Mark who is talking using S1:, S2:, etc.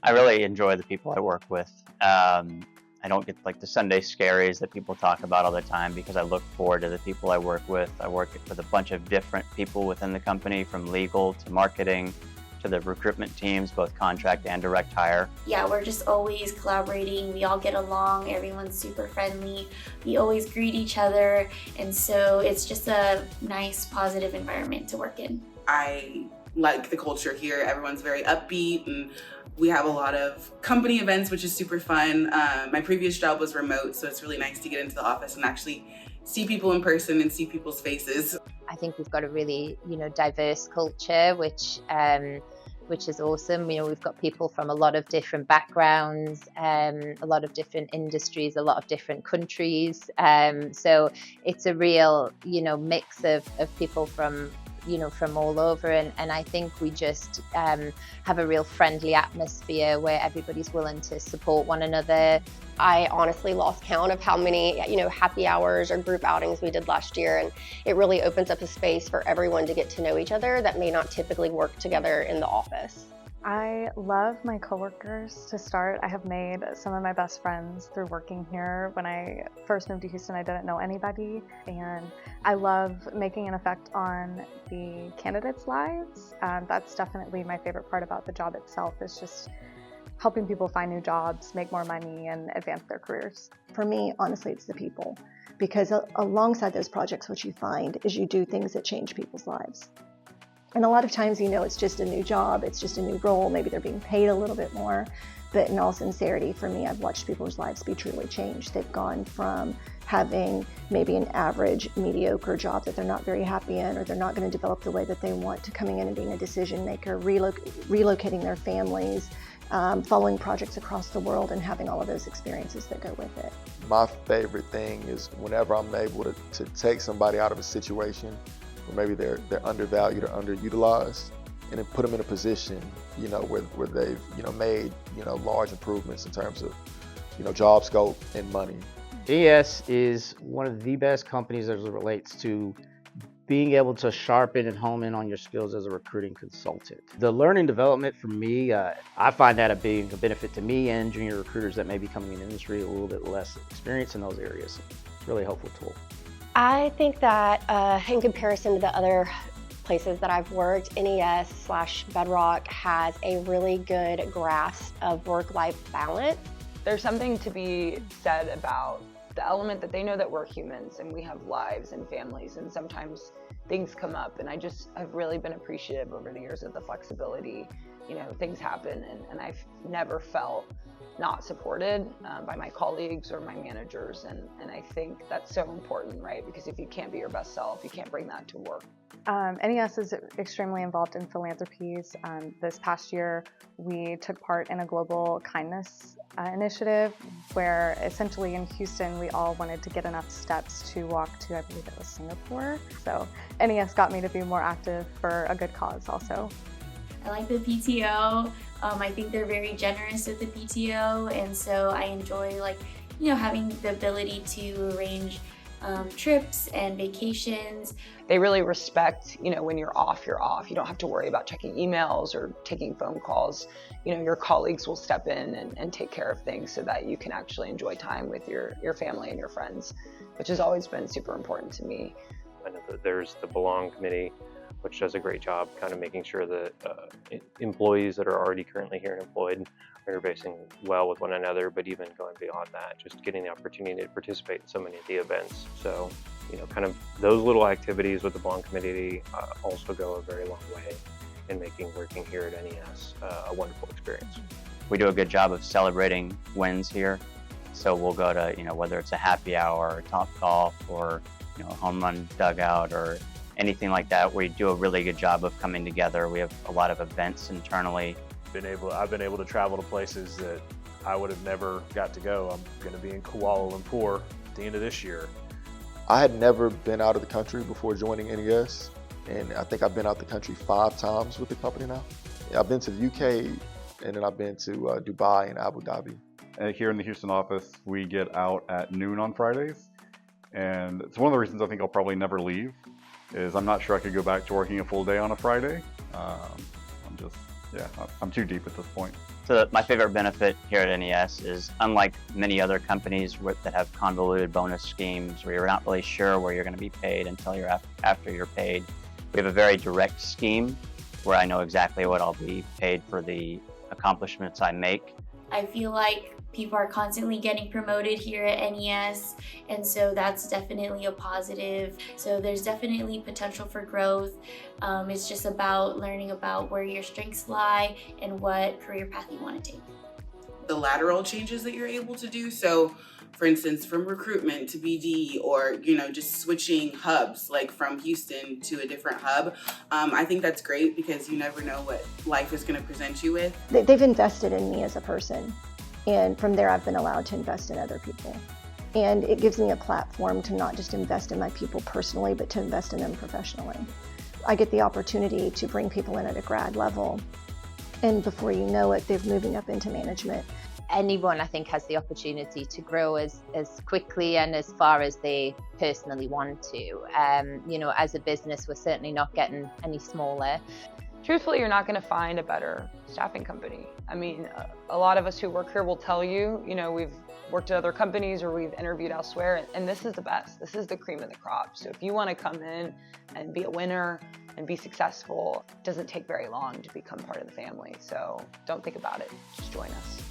S1: I really enjoy the people I work with. I don't get like the Sunday scaries that people talk about all the time because I look forward to the people I work with. I work with a bunch of different people within the company, from legal to marketing to the recruitment teams, both contract and direct hire.
S2: Yeah, we're just always collaborating. We all get along. Everyone's super friendly. We always greet each other. And so it's just a nice, positive environment to work in.
S3: I like the culture here. Everyone's very upbeat, and we have a lot of company events, which is super fun. My previous job was remote, so it's really nice to get into the office and actually see people in person and see people's faces.
S4: I think we've got a really, diverse culture, which is awesome. We've got people from a lot of different backgrounds, a lot of different industries, a lot of different countries. So it's a real, mix of people from all over, and I think we just have a real friendly atmosphere where everybody's willing to support one another.
S5: I honestly lost count of how many, happy hours or group outings we did last year, and it really opens up a space for everyone to get to know each other that may not typically work together in the office.
S6: I love my coworkers. To start, I have made some of my best friends through working here. When I first moved to Houston, I didn't know anybody, and I love making an effect on the candidates' lives. That's definitely my favorite part about the job itself, is just helping people find new jobs, make more money, and advance their careers.
S7: For me, honestly, it's the people, because alongside those projects, what you find is you do things that change people's lives. And a lot of times, it's just a new job, it's just a new role, maybe they're being paid a little bit more. But in all sincerity, for me, I've watched people's lives be truly changed. They've gone from having maybe an average, mediocre job that they're not very happy in, or they're not going to develop the way that they want, to coming in and being a decision maker, relocating their families, following projects across the world, and having all of those experiences that go with it.
S8: My favorite thing is whenever I'm able to take somebody out of a situation where maybe they're undervalued or underutilized, and then put them in a position, where they've, made, large improvements in terms of, job scope and money.
S9: NES is one of the best companies as it relates to being able to sharpen and hone in on your skills as a recruiting consultant. The learning development for me, I find that being a benefit to me and junior recruiters that may be coming in the industry a little bit less experience in those areas. It's a really helpful tool.
S5: I think that in comparison to the other places that I've worked, NES/Bedrock has a really good grasp of work-life balance.
S10: There's something to be said about the element that they know that we're humans and we have lives and families, and sometimes things come up, and I've really been appreciative over the years of the flexibility. Things happen, and I've never felt not supported by my colleagues or my managers, and I think that's so important, right? Because if you can't be your best self, you can't bring that to work.
S6: NES is extremely involved in philanthropies. This past year, we took part in a global kindness initiative where essentially in Houston, we all wanted to get enough steps to walk to, I believe it was Singapore. So NES got me to be more active for a good cause also.
S2: I like the PTO. I think they're very generous with the PTO, and so I enjoy having the ability to arrange trips and vacations.
S10: They really respect, when you're off, you're off. You don't have to worry about checking emails or taking phone calls. Your colleagues will step in and take care of things so that you can actually enjoy time with your family and your friends, which has always been super important to me.
S11: I know that there's the Belong Committee, which does a great job kind of making sure that employees that are already currently here and employed are interfacing well with one another, but even going beyond that, just getting the opportunity to participate in so many of the events. So, kind of those little activities with the Belong Committee also go a very long way in making working here at NES a wonderful experience.
S1: We do a good job of celebrating wins here. So we'll go to, whether it's a happy hour or Top Golf or, a home run dugout or anything like that, we do a really good job of coming together. We have a lot of events internally.
S12: I've been able to travel to places that I would have never got to go. I'm going to be in Kuala Lumpur at the end of this year.
S8: I had never been out of the country before joining NES, and I think I've been out the country 5 times with the company now. I've been to the UK, and then I've been to Dubai and Abu Dhabi.
S13: Here in the Houston office, we get out at noon on Fridays, and it's one of the reasons I think I'll probably never leave, is I'm not sure I could go back to working a full day on a Friday. I'm too deep at this point.
S1: So my favorite benefit here at NES is, unlike many other companies that have convoluted bonus schemes where you're not really sure where you're going to be paid until you're after you're paid, we have a very direct scheme where I know exactly what I'll be paid for the accomplishments I make.
S2: I feel like people are constantly getting promoted here at NES, and so that's definitely a positive. So there's definitely potential for growth. It's just about learning about where your strengths lie and what career path you want to take.
S3: The lateral changes that you're able to do. So for instance, from recruitment to BD, or, just switching hubs, like from Houston to a different hub. I think that's great because you never know what life is going to present you with.
S7: They've invested in me as a person. And from there, I've been allowed to invest in other people. And it gives me a platform to not just invest in my people personally, but to invest in them professionally. I get the opportunity to bring people in at a grad level. And before you know it, they're moving up into management.
S4: Anyone, I think, has the opportunity to grow as quickly and as far as they personally want to. As a business, we're certainly not getting any smaller.
S10: Truthfully, you're not going to find a better staffing company. I mean, a lot of us who work here will tell you, we've worked at other companies or we've interviewed elsewhere, and this is the best. This is the cream of the crop. So if you want to come in and be a winner and be successful, it doesn't take very long to become part of the family. So don't think about it. Just join us.